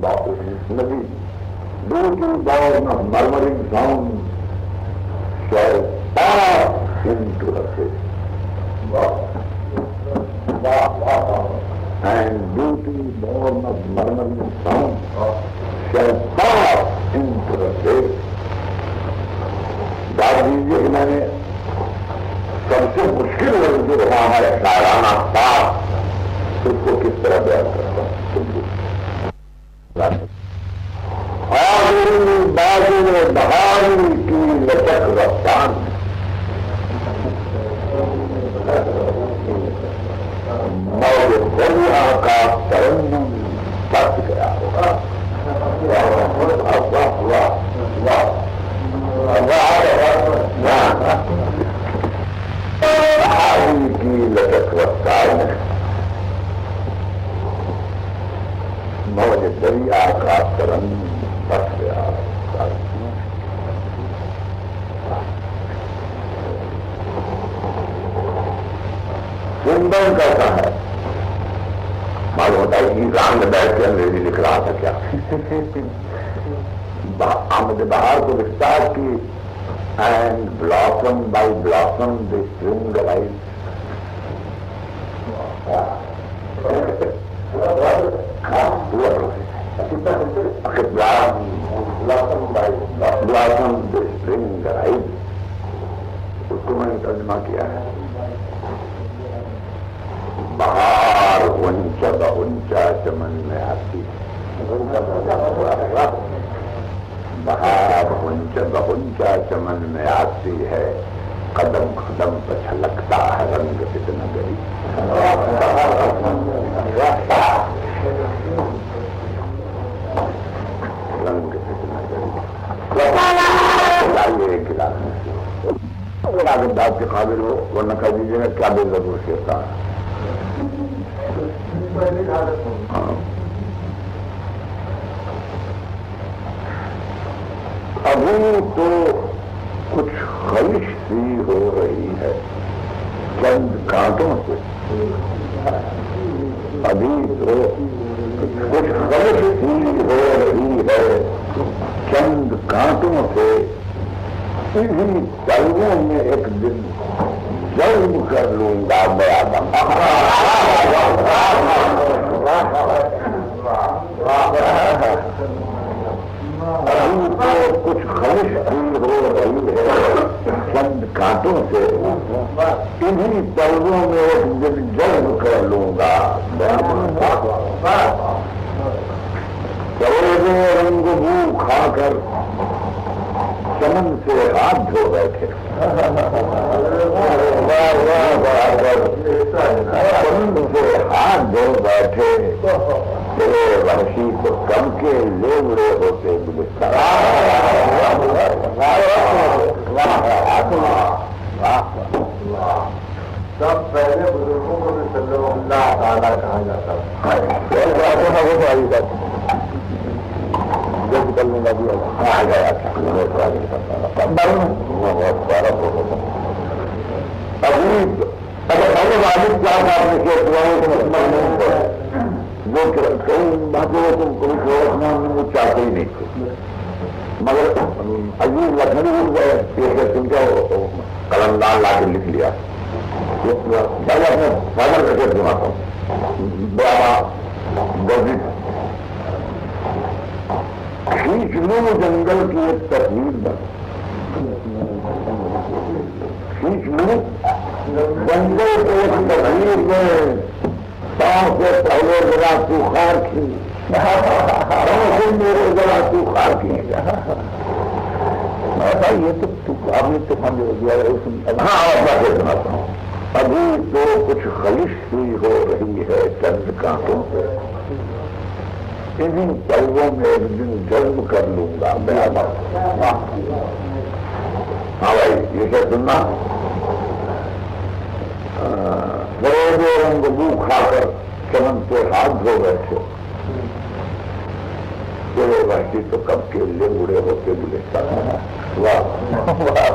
maybe due to down of murmuring sound shall pass into her face. And due to born of murmuring sound shall pass into her face. بات دیجیے کہ میں نے سب سے مشکل لفظ جو وہاں ہے شاعرانہ پاس اس کو کس طرح بیان کرتا ہوں. بازو بہاری کی لچک رفتان موج دریا کا ترنم بچ گیا ہوگا. بہاری کی لچک رفتار میں موج دریا کا ترنم بچ گیا. سندر کیسا ہے معلوم ہوتا ہے کہ رام میں بیٹھ کے انگریزی لکھ رہا تھا کیا. آمد بہار کو اسٹارٹ کی and blossom by blossom the spring rise. Blossom the spring rise اس کو میں نے ترجمہ کیا ہے. بہار اونچا بہنچا چمن میں آتی. بہار اونچا بہنچا چمن میں آتی ہے. قدم قدم پر چھلکتا ہے رنگ فتنہ گری. رنگ فتنہ گری. لائیے ایک گلاس اگر آگے بات کے قابل ہو ورنہ کہہ دیجیے گا کیا بے ضرور شیرتا ہے. ابھی تو کچھ خلش سی ہو رہی ہے چند کانٹوں سے. ابھی تو کچھ خلش سی ہو رہی ہے چند کانٹوں سے. انہیں پلووں میں ایک دن جذب کر لوں گا میں آدم. ابھی تو کچھ خلش بھی ہو رہی ہے چند کانٹوں سے. انہیں پلووں میں ایک دن جذب کر لوں گا میں آدم. سروے رنگ بو کھا کر چمن سے ہاتھ دھو بیٹھے. چمن سے ہاتھ دھو بیٹھے تیرے وحشی کو کم کے لیوڑے ہوتے گلستان. سب پہلے بزرگوں کو بھی صلی اللہ تعالیٰ کہا جاتا ہے. نکلنے کا بھی آ گیا ابھی اگر پہلے والد کیا آپ نے کیا وہ کئی باتوں کو کبھی چھوڑنا وہ چاہتے ہی نہیں تھے. مگر ابھی لکھنؤ اٹھ گئے تم کیا قلمدان لا کے لکھ لیا. پہلے اپنے فادر کا کیس سناتا ہوں. بابا گزٹ کھینچ لوں جنگل کی ایک تصویر بن. کھینچ لوں جنگل کی ایک تصویر میں پاؤں سے پہلے ذرا تو خار کھینچ میرے ذرا تو خار کھینچ. یہ تو آپ نے طوفان جو دیا. ہاں میں سناتا ہوں. ابھی تو کچھ خلش سی ہو رہی ہے چند کانٹوں سے. انہیں پلووں میں ایک دن جذب کر لوں گا میں آدم. ہاں بھائی یہ کیا سننا. بڑے رنگ بو کھا کر چمن سے ہاتھ دھو بیٹھے تیرے وحشی تو کب کے لیے اڑے ہوتے گلستان. واہ واہ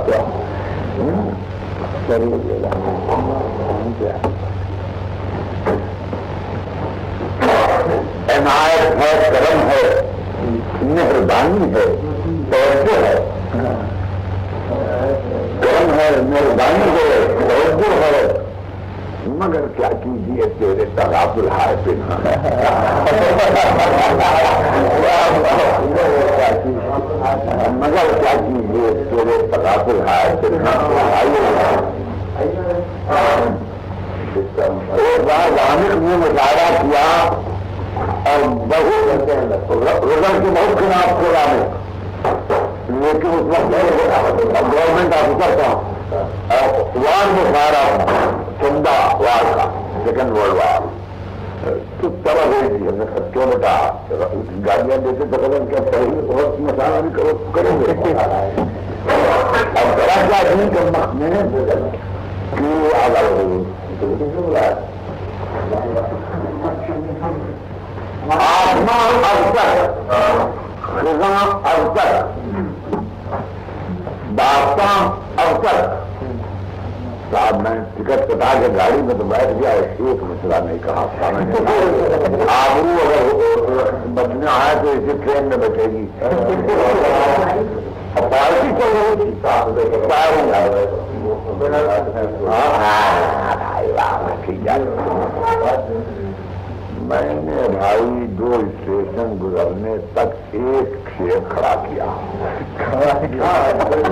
عنایت ہے، کرم ہے، مہربانی ہے، توجہ ہے، کرم ہے، مہربانی ہے، توجہ ہے، مگر کیا کیجیے تیرے تغافل ہے پنہا، مگر کیا کیجیے تیرے تغافل ہے پنہا. عامر نے مظاہرہ کیا اور بہت رزلٹ کے بہت خلاف تھے عامر، لیکن اس وقت گورنمنٹ آفیسر تھا، وار میں سارا چندہ وار کا سیکنڈ ورلڈ وار تو طرح بھیج دیا. کیوں بیٹا گاڑیاں دیتے تو قدم کیا پہلے بہت مسالہ بھی کریں گے اب طرح کیا نہیں کرنا میں کیوں آگاہ ہو آسمان افسر خزاں افسر داستان افسر صاحب میں ٹکٹ کٹا کے گاڑی میں تو بیٹھ گیا اور ایک مسئلہ نہیں کہا. آبرو اگر بچنے آئے تو اسی ٹرین میں بیٹھے گی پارٹی میں نے بھائی 2 اسٹیشن گزرنے تک ایک شیر کھڑا کیا.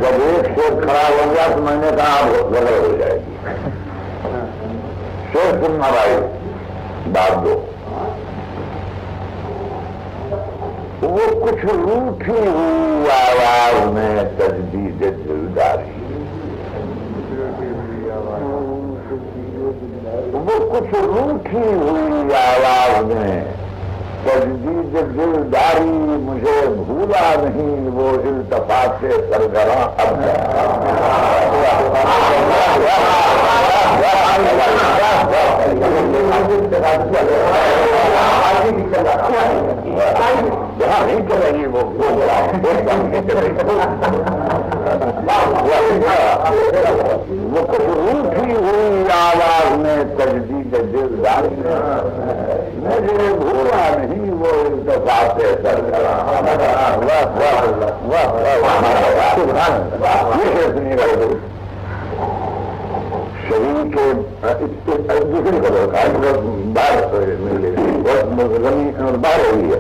جب ایک شیر کھڑا ہو گیا تو میں نے کہا اب غلط ہو جائے گی. شیر سننا بھائی بات دو. وہ کچھ روٹھی ہوئی آواز میں تجدید دلداری، وہ کچھ روٹھی ہوئی آواز میں تجدید دلداری، مجھے بھولا نہیں وہ التفات سے سرگراں اب جہاں نہیں چلے گی وہ کچھ روٹھی ہوئی آواز میں تجدید دلداری، مجھے بھولا نہیں وہ التفات سے سرگراں. شریک دوسری خبر باہر باہر ہوئی ہے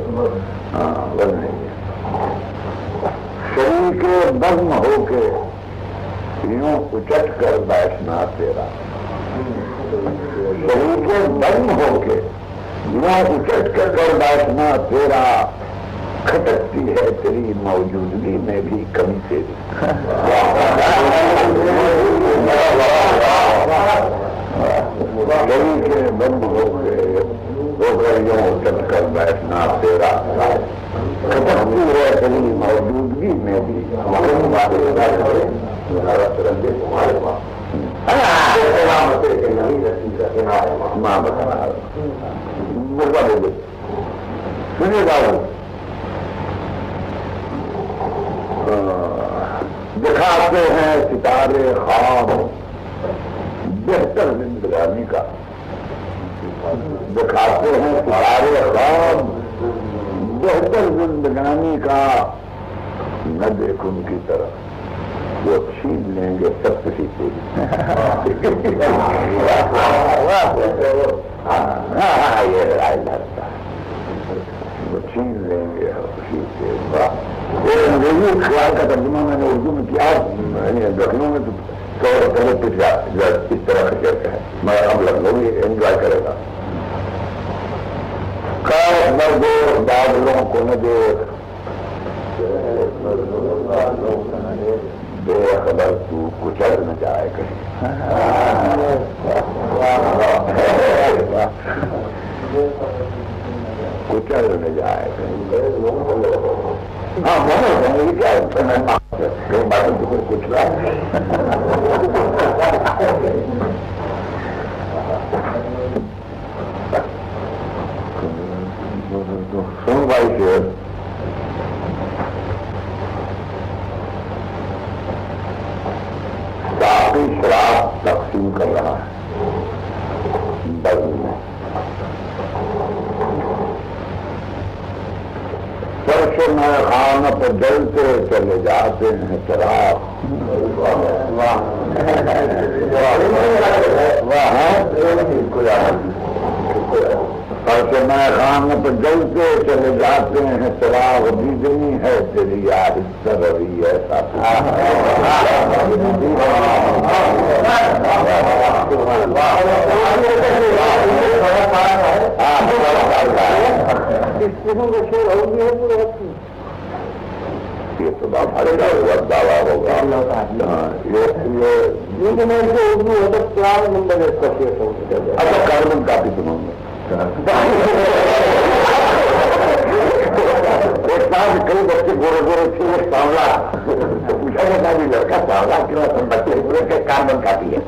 شریک بزم ہو کے یوں اچٹ کر بیٹھنا تیرا، شریک بزم ہو کے یوں اچٹ کر بیٹھنا تیرا، کھٹکتی ہے تیری موجودگی میں بھی کمی تیری. شریک بند ہو کر یوں اچٹ کر بیٹھنا تیرا، کھٹکتی ہے تیری موجودگی میں بھی ماں بتا سنیے گا. دکھاتے ہیں ستارے خواب بہتر زندگانی کا، دکھاتے ہیں ستارے خواب بہتر زندگانی کا، نہ دیکھ ان کی طرف وہ چھین لیں گے سب کسی سے. یہ رائے لگتا ہے وہ چھین لیں گے خوشی سے. انگریزی خیال کا ترجمہ میں نے اردو میں کیا، لکھنؤ میں تو پہلے پچھلا اس طرح کا کہتے ہیں، مگر اب لکھنؤ بھی انجوائے کرے گا. کاش نہ بادلوں کو نہ دیکھ، بے خبر تو کچل نہ جائے کہیں، کچل نہ جائے کہیں. ہاں بہت کیا کئی باتوں تو کچھ رہا سن بھائی شیر. کافی شراب تقسیم کر رہا ہے بزم میں، فرش میں خانہ پہ جلتے چلے جاتے ہیں چراغ. فرش میں خانہ پہ جلتے چلے جاتے ہیں چراغ. دیدنی ہے تیری یاد سروی ایسا یہ تو ہمارے کا دعویٰ ہوگا. اردو ادب کیا نمبر ہے اس کا شیخ ہوگا. اچھا کاربن کافی سنوں گا. کئی بچے گورے گورے تھے سانولا تو پوچھا جاتا بھی لڑکا سانولا کیوں بچے پورے کے کاربن کافی ہے.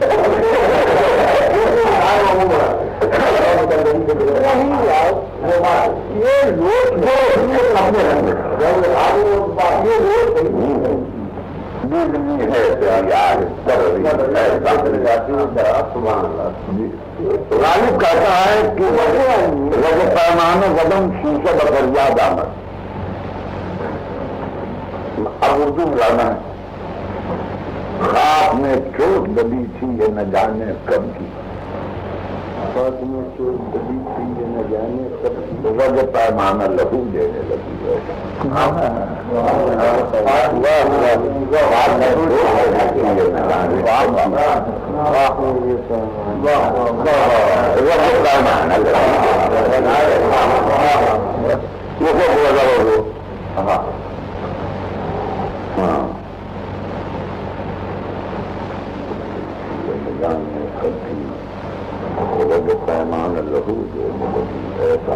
غالب کہتا ہے کہ رج پیمانہ قدم شیشہ بکریاد آمد. اب اردو لانا ہے. خواب میں چوٹ دبی تھی یہ نہ جانے کب کی. خواب میں چوٹ دبی تھی یہ نہ جانے کب کی. رج پیمانہ لہو دینے لگی ہے. پیمان لہو ایسا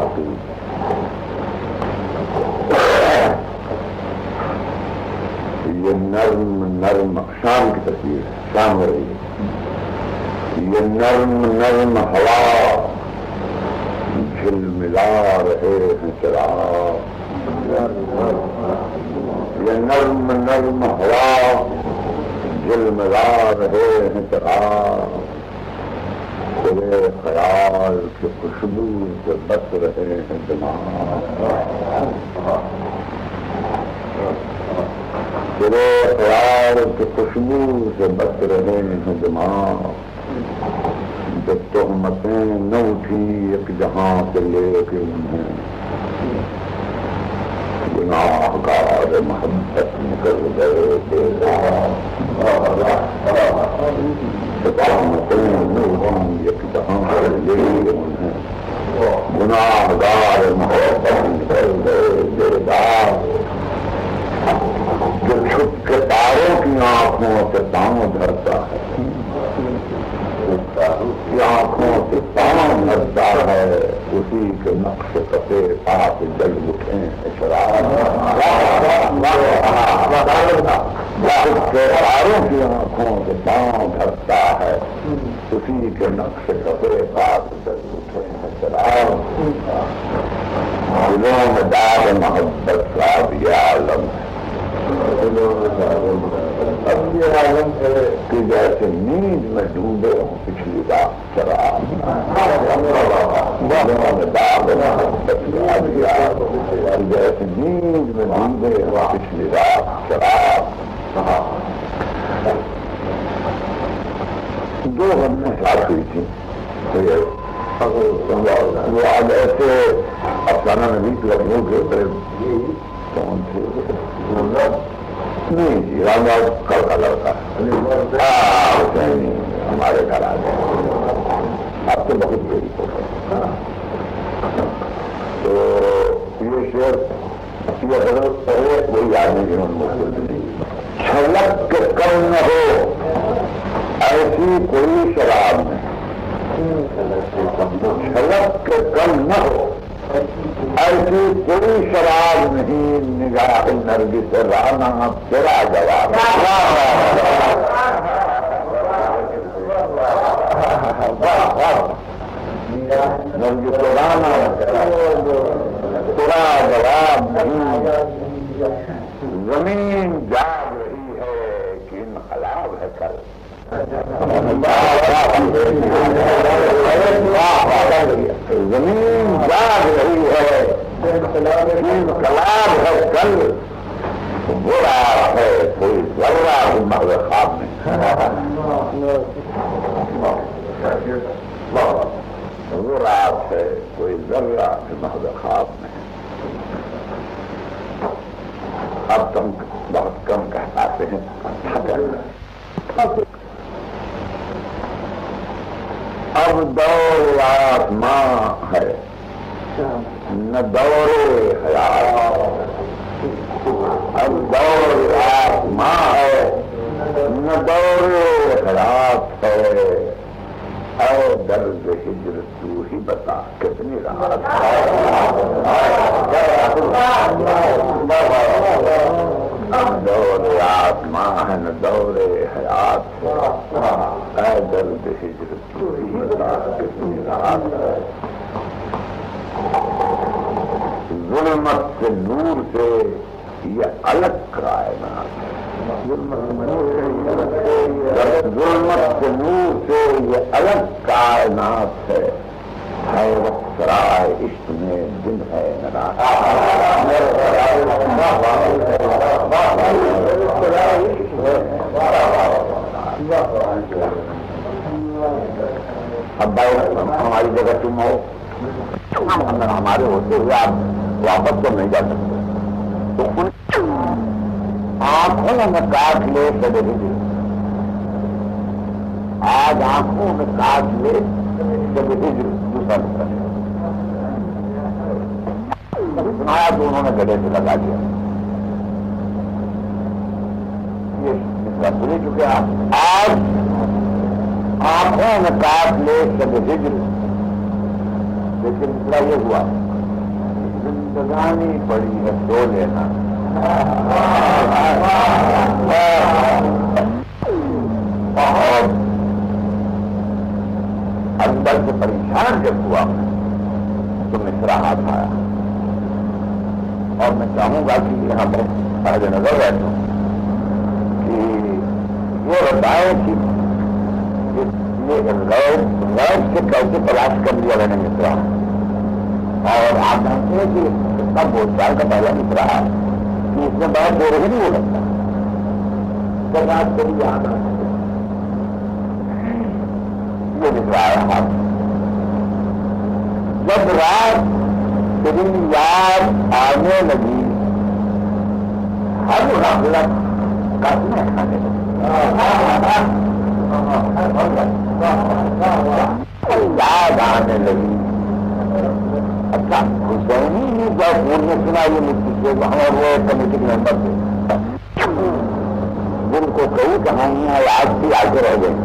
یہ نرم نرم شام کی تصویر شام ہو رہی ہے. یہ نرم نرم ہوا جھل ملا رہے ہیں چراغ. یہ نرم نرم ہوا جھل ملا رہے ہیں چراغ. تیرے خیال کی خوشبو سے بس رہے ہیں دماغ. تیرے خیال کی خوشبو سے بس رہے ہیں دماغ. جب تہمتیں نہ اٹھی ایک جہاں سے لے کے انہیں گناہ گار محبت نکل گئے. گناہ گار محبت نکل گئے دیدار. جو چھپ کے تاروں کی آنکھوں سے پاؤں دھرتا ہے. اس کی آنکھوں سے پاؤں دھرتا ہے. اسی کے نقش کپے پاس جل اٹھے تاروں کی آنکھوں سے پاؤں دھرتا ہے. اسی کے نقش کپے پاس جل اٹھے چراغ. دلوں میں داغ محبت کا بھی عالم کہ جیسے نیند میں ڈوبے ہوں پچھلی رات شراب. جیسے نیند میں ڈوبے ہوں پچھلی رات شراب. دو ہم نے ساتھ ہوئی تھی. وہ آج ایسے افسانہ نویس لگوں کے کون تھے نہیں جی رام کا لڑکا ہمارے گھر آ گئے. اب تو بہت دیری ہو گئی. تو یہ شعر یہ حضرت پہلے کوئی آدمی جنہوں نے چھلک کے کم نہ ہو ایسی کوئی شراب نہیں. چھلک کے کم نہ ہو ایسی کوئی شراب نہیں. نگاہ نرگس رانا تیرا جواب. نرگس رانا تیرا جواب نہیں. زمین جاگ رہی ہے کہ انقلاب ہے کل. زمین جاگ رہی ہے، انقلاب ہے کل، برا ہے کوئی ذرہ دماغ خواب میں، وہ رات ہے کوئی ذرہ دماغ خواب میں۔ اب تم بہت کم کہہ پاتے ہیں، اب دور آسماں ہے نہ دور حیات، اب دور آسماں ہے نہ دور حیات ہے، اے درد ہجر تو ہی بتا کتنی رات دور آسماں ہے نہ دور حیات ہے، اے درد ہجر تو ہی بتا کتنی رات ہے۔ ظلمت سے نور سے یہ الگ کائنات ہے، ظلمت سے نور سے یہ الگ کائنات ہے، حیرت سرائے عشق میں دن ہے نہ رات۔ اب ہماری جگہ تم ہو، ہمارے ہوتے ہوئے آپ واپس تو نہیں جا سکتے، تو آنکھوں میں کاٹ لے کبھی بھی، آج آنکھوں میں کاٹ لے کبھی بھی دوسرا نقصان سنایا تو انہوں نے گلے سے لگا دیا، یہ نقصان بھولے چکے آپ۔ آج آنکھوں میں کاٹ لے کبھی ہجر، لیکن دوسرا یہ ہوا زندگانی پڑی ہے سو لینا، بہت اندر سے پریشان جب ہوا تو مصرا ہاتھ آیا، اور میں چاہوں گا کہ یہاں پر پہلے نظر بیٹھوں کہ یہ بتائیں کہ یہ غیب سے کیسے تلاش کر لیا میں نے مصرا، اور آپ جانتے ہیں کہ اتنا بہت سال کا پہلا مصرا ہے کہ اس میں بہت دیر ہی نہیں ہو سکتا، جب رات کبھی یاد آ یہ مصرا ہے، جب رات تیری یاد آنے لگی ہر غفلت کرنے کھانے لگی، یاد آنے لگی۔ اچھا حسینی نے کیا پور میں سنا یہ مفتی سے اور وہ کمیٹی کے ممبر تھے، جن کو کئی کہانیاں یاد بھی آ کے رہ گئی،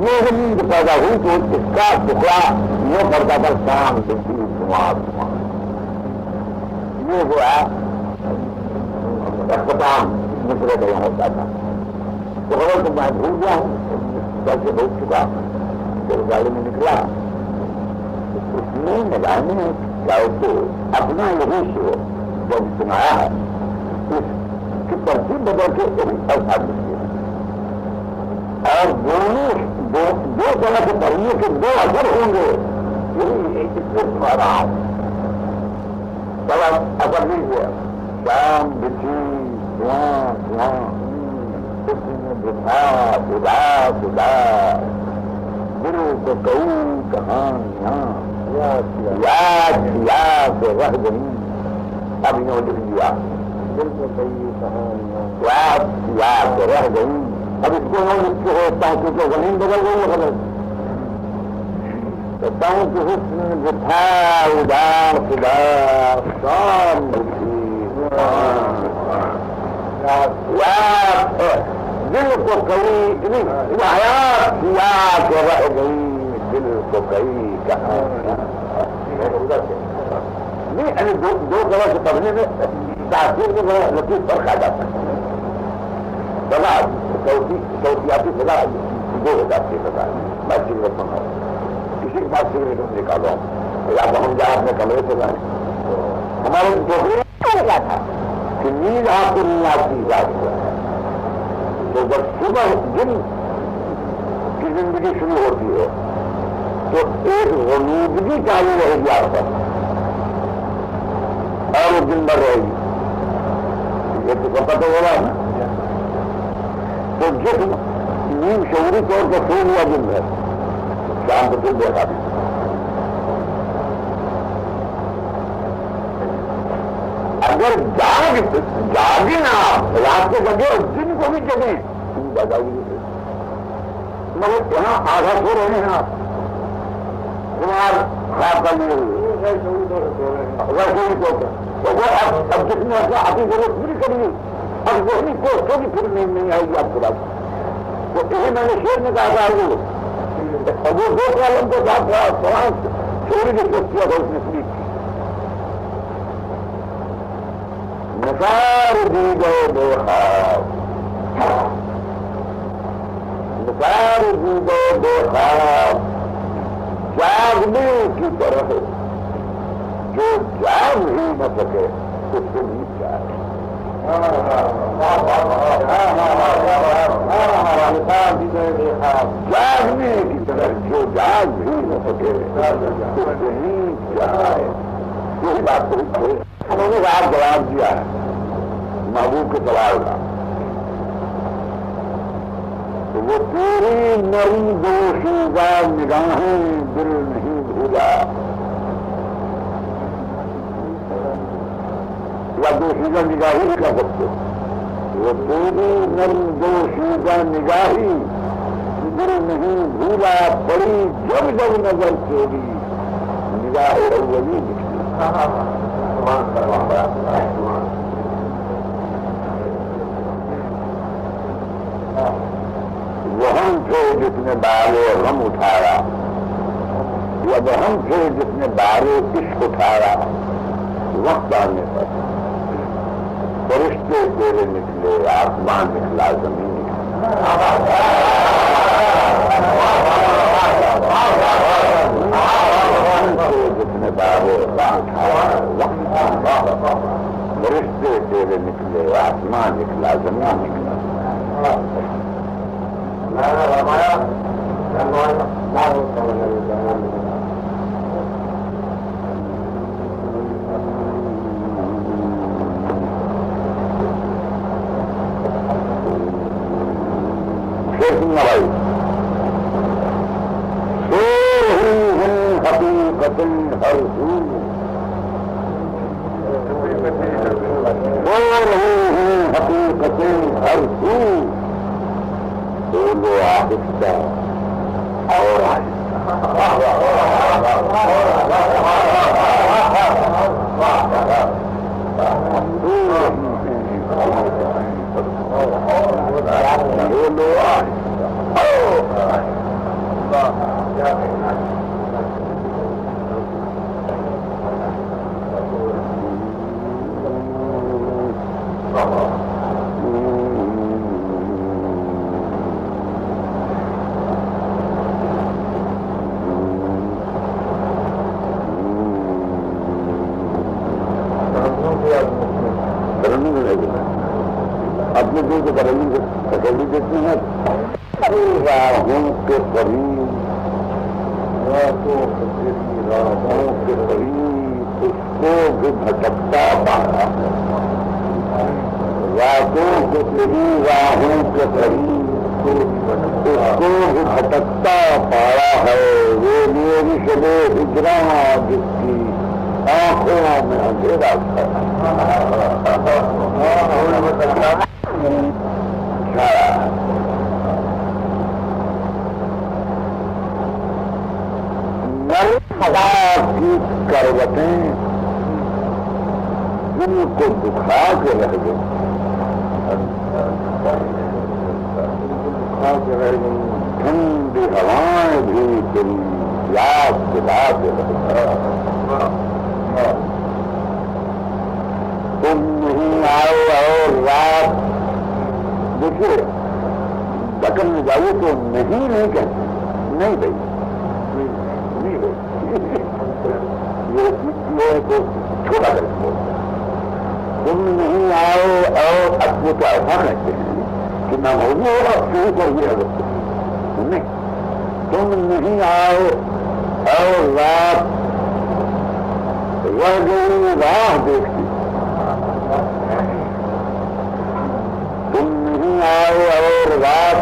یہ زمین پیدا ہوئی تو اس کا ٹکڑا یہ پڑتا تھا شام دکھی دماغ یہ ہوا اختتام مصرے کا یہاں ہوتا تھا، تو اگر تو میں بھول گیا ہوں کیسے بھول چکا، پھر گاڑی میں نکلا، اس نے نگانے چاہے تو اپنا یہی شو جب سنایا ہے اس کی ترتیب بدل کے ایسا دکھے، اور دونوں دو طرح کے پڑھنے کے دو اثر ہوں گے، یہی اس سے سنا رہا ہوں، سب اثر نہیں ہوا، شام بچی دھواں دھواں بتا بدا بدا دل کو کئی کہانیاں یاد یاد رہ گئی، اب انہوں نے لکھ دیا دل کو کئی کہانیاں یاد یاد رہ گئی، اب اس کو میں لکھ کے ہوتا ہوں کیونکہ زمین بدل گئی ہے غلط کہتا ہوں کہ حسن بٹھا اداس اداس شام یاد دل کو کئی حیات یاد رہ گئی، دل کو کئی کہانیاں نہیں، دو طرح سے پڑھنے میں تاثیر میں بڑا لطیف فرق آ جاتا ہے، سزا صوتیاتی سزا دو ہو جاتی ہے، سزا میں سگریٹ منگاؤں کسی کے پاس سگریٹ نکالو یا تو ہم جہاں اپنے کمرے سے جائیں، ہمارے دوسرے کیا تھا کہ نیند آپ کو نہیں آتی یاد ہوا ہے، تو جب صبح دن کی زندگی شروع ہوتی ہے تو ایک غلودگی چالو رہے گی آپ پر اور وہ دن بھر رہے گی. یہ تو پتہ تو ہو رہا ہے نا. تو جسم نیم شعوری طور پر سو ہوا دن بھر شام کو پھر دیکھا بھی. اگر جاگے نا رات کو جگے اور دن کو بھی جگیں تم بجاؤ. مگر یہاں آدھا سو رہے ہیں آپ کمار خراب کرنے تو وہ اب جس میں آپ کی ضرورت پوری کریے اب وہی کو بھی پھر نہیں آئے گی آپ کے بعد. تو اسے میں نے شیر میں کہا تھا وہ دو کالم کو ساتھ چھوڑی کی کوشش کیا تھا اس نے سلیپ کی. نثار دی گئے بے خواب نثار دی گئے بے خواب جاگنے کی طرح جو جاگ ہی نہ سکے اس سے نہیں جائے. جاگنے کی طرح جو جاگ ہی نہ سکے اس سے نہیں جائے. یہی بات تو انہوں نے آپ جواب دیا ہے محبوب کے سوال کا. تو وہ پوری نئی دوشیزہ نگاہیں دل نہیں بھولا یا دوشیزہ نگاہی نہیں کر سکتے. وہ پوری نئی دوشیزہ نگاہی دل نہیں بھولا پڑی جب جب نظر چوری نگاہ اولی نکلی. وہ ہم تھے جس نے بارے غم اٹھایا یا وہ ہم تھے جس نے بارے عشق اٹھایا. وقت آنے پر فرشتے تیرے نکلے آسمان نکلا زمین جس نے بارے غم اٹھایا فرشتے تیرے نکلے آسمان نکلا زمین نکلا. حقیقت ہر حقیقت ہر بولو آہستہ اور بولو اپنے دل کو بدلنے سے تسلی دیتے ہیں. راہوں کے قریب راتوں کے قریب اس کو بھی بھٹکتا پایا ہے. راتوں کے قریب راہوں کے قریب اس کو بھی بھٹکتا پایا ہے. وہ میری شب ہجراں جس کی آنکھوں میں اندھیرا تھا. کی کروٹیں ان کو دکھا کے رہ گئی ٹھنڈی ہوائیں بھی تیری یاد دلا کے رہ گئی. تم نہیں آئے اور رات دیکھیے دکن میں جائیے تو نہیں کہتے نہیں بھائی یہ کو چھوٹا کر تم نہیں آئے اور اپنے کو ایسا کہتے ہیں کہ نہ ہوگی ہوگا شروع کر دیا نہیں. تم نہیں آئے اور رات رہ گئی راہ دیکھتی، تم نہیں آئے اور رات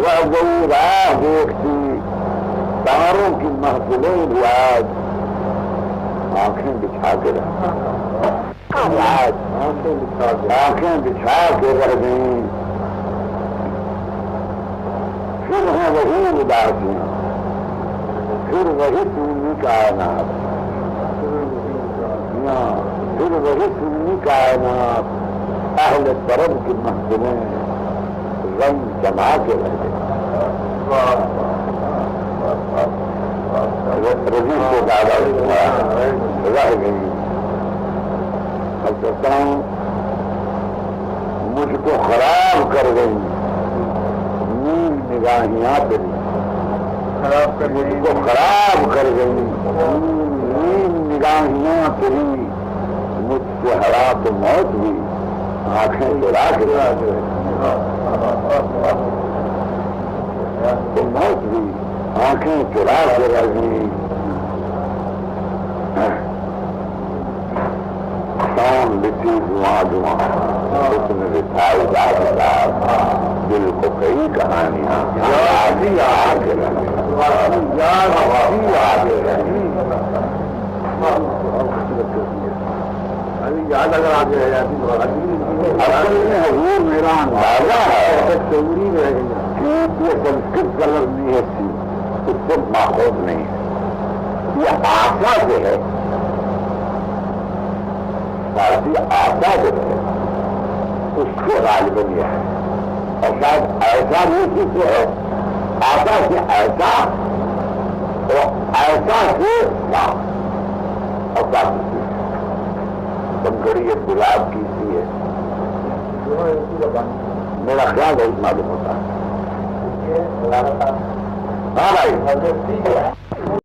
رہ گئی راہ دیکھتی، تاروں کی محفلیں بھی آج آنکھیں بچھا کے رہ آنکھیں بچھا کے رہ گئی، پھر ہیں وہی اداسیاں، پھر وہی سنی کائنات، پھر وہی سنی کائنات، اہل طرب کی محفلیں رنگ جما کے رہ گئی، رضی سے زیادہ رہ گئی۔ اب کہتا ہوں مجھ کو خراب کر گئی نیل نگاہیاں تیری، مجھ کو خراب کر گئی نیل نگاہیاں تیری، مجھ سے ہرا تو موت بھی آنکھیں چرا کے رہ گئی، تو موت بھی آنکھیں چرا کے رہ گئی، شان لٹی دعاں دعاں اس نے بٹھائی دل کو کئی کہانیاں یاد ہی آگے رہی، یاد اگر آگے رہ جاتی حضور میرا اندازہ ہے کہ یہ سنسکرت کا لفظ نہیں ہے، اس سے ماحول نہیں ہے، یہ آسا جو ہے فارسی آسا جو ہے اس کو غالباً یہ ہے، اور شاید ایسا نہیں کسی ہے، آسا سے ایسا اور ایسا سے اور کافی بنکڑی ایک گلاب کی سی ہے، میرا خیال بہت معلوم ہوتا ہے۔ ہاں بھائی